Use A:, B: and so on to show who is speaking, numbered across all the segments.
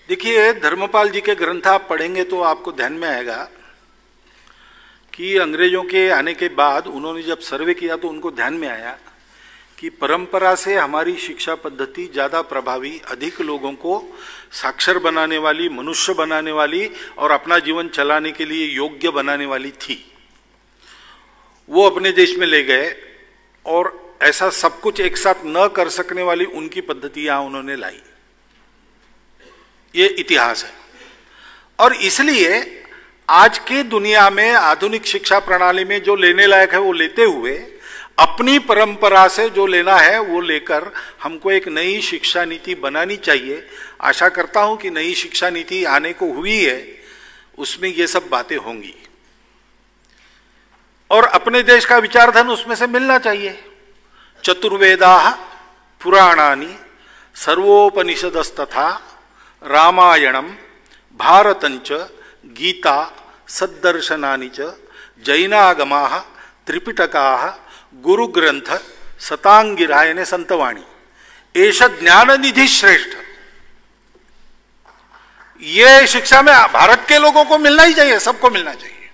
A: देखिए, धर्मपाल जी के ग्रंथ आप पढ़ेंगे तो आपको ध्यान में आएगा कि अंग्रेजों के आने के बाद उन्होंने जब सर्वे किया तो उनको ध्यान में आया कि परंपरा से हमारी शिक्षा पद्धति ज्यादा प्रभावी, अधिक लोगों को साक्षर बनाने वाली, मनुष्य बनाने वाली और अपना जीवन चलाने के लिए योग्य बनाने वाली थी। वो अपने देश में ले गए और ऐसा सब कुछ एक साथ न कर सकने वाली उनकी पद्धति यहां उन्होंने लाई। ये इतिहास है। और इसलिए आज की दुनिया में आधुनिक शिक्षा प्रणाली में जो लेने लायक है वो लेते हुए अपनी परंपरा से जो लेना है वो लेकर हमको एक नई शिक्षा नीति बनानी चाहिए। आशा करता हूं कि नई शिक्षा नीति आने को हुई है, उसमें ये सब बातें होंगी और अपने देश का विचारधन उसमें से मिलना चाहिए। चतुर्वेदाः पुराणानि सर्वोपनिषदस्तथा रामायणम भारतंच गीता सद्दर्शनानि च जैनागमाः त्रिपिटकाः गुरुग्रंथ सतांगिरायने संतवाणी एष ज्ञान निधि श्रेष्ठ। ये शिक्षा में भारत के लोगों को मिलना ही चाहिए, सबको मिलना चाहिए।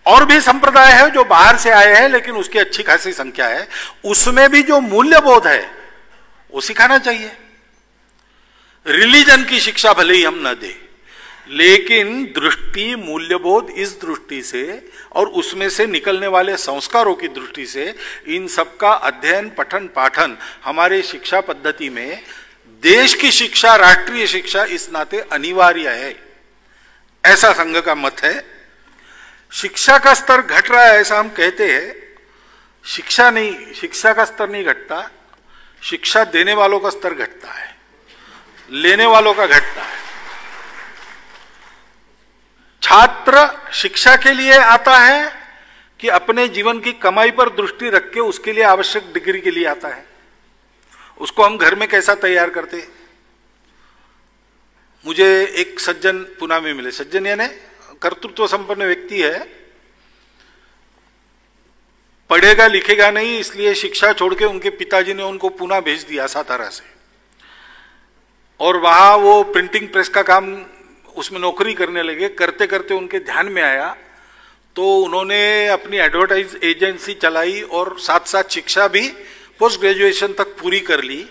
A: और भी संप्रदाय है जो बाहर से आए हैं लेकिन उसकी अच्छी खासी संख्या है, उसमें भी जो मूल्यबोध है वो सिखाना चाहिए। रिलीजन की शिक्षा भले ही हम न दें, लेकिन दृष्टि, मूल्यबोध इस दृष्टि से और उसमें से निकलने वाले संस्कारों की दृष्टि से इन सबका अध्ययन, पठन, पाठन हमारे शिक्षा पद्धति में देश की शिक्षा, राष्ट्रीय शिक्षा इस नाते अनिवार्य है, ऐसा संघ का मत है। शिक्षा का स्तर घट रहा है ऐसा हम कहते हैं, शिक्षा का स्तर नहीं घटता, शिक्षा देने वालों का स्तर घटता है, लेने वालों का घटता है। छात्र शिक्षा के लिए आता है कि अपने जीवन की कमाई पर दृष्टि रख के उसके लिए आवश्यक डिग्री के लिए आता है? उसको हम घर में कैसा तैयार करते? मुझे एक सज्जन पुणे में मिले, सज्जन यानी कर्तृत्व संपन्न व्यक्ति है, पढ़ेगा लिखेगा नहीं इसलिए शिक्षा छोड़ के उनके पिताजी ने उनको पुणे भेज दिया सातारा से, और वहां वो प्रिंटिंग प्रेस का काम, उसमें नौकरी करने लगे। करते करते उनके ध्यान में आया तो उन्होंने अपनी एडवर्टाइज एजेंसी चलाई और साथ साथ शिक्षा भी पोस्ट ग्रेजुएशन तक पूरी कर ली।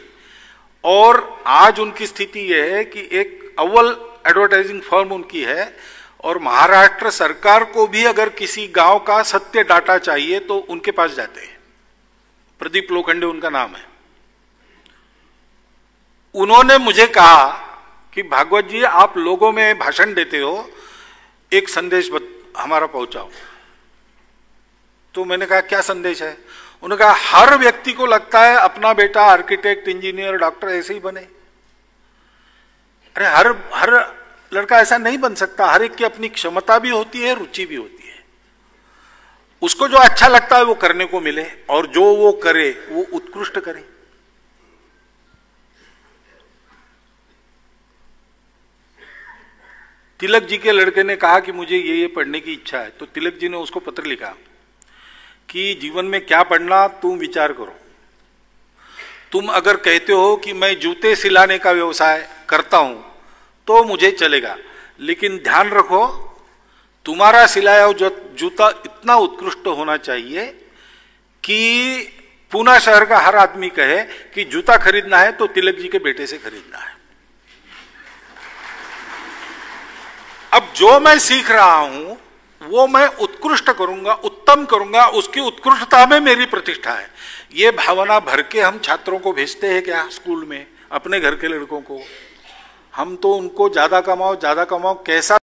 A: और आज उनकी स्थिति यह है कि एक अव्वल एडवर्टाइजिंग फर्म उनकी है और महाराष्ट्र सरकार को भी अगर किसी गांव का सत्य डाटा चाहिए तो उनके पास जाते हैं। प्रदीप लोखंडे उनका नाम है। उन्होंने मुझे कहा कि भागवत जी, आप लोगों में भाषण देते हो, एक संदेश हमारा पहुंचाओ। तो मैंने कहा क्या संदेश है? उन्होंने कहा हर व्यक्ति को लगता है अपना बेटा आर्किटेक्ट, इंजीनियर, डॉक्टर ऐसे ही बने। अरे हर लड़का ऐसा नहीं बन सकता। हर एक की अपनी क्षमता भी होती है, रुचि भी होती है। उसको जो अच्छा लगता है वो करने को मिले और जो वो करे वो उत्कृष्ट करे। तिलक जी के लड़के ने कहा कि मुझे ये पढ़ने की इच्छा है, तो तिलक जी ने उसको पत्र लिखा कि जीवन में क्या पढ़ना तुम विचार करो। तुम अगर कहते हो कि मैं जूते सिलाने का व्यवसाय करता हूं तो मुझे चलेगा, लेकिन ध्यान रखो तुम्हारा सिलाया हुआ जूता इतना उत्कृष्ट होना चाहिए कि पुणे शहर का हर आदमी कहे कि जूता खरीदना है तो तिलक जी के बेटे से खरीदना है। अब जो मैं सीख रहा हूं वो मैं उत्कृष्ट करूंगा, उत्तम करूंगा, उसकी उत्कृष्टता में मेरी प्रतिष्ठा है। ये भावना भर के हम छात्रों को भेजते हैं क्या स्कूल में? अपने घर के लड़कों को हम तो उनको ज्यादा कमाओ कैसा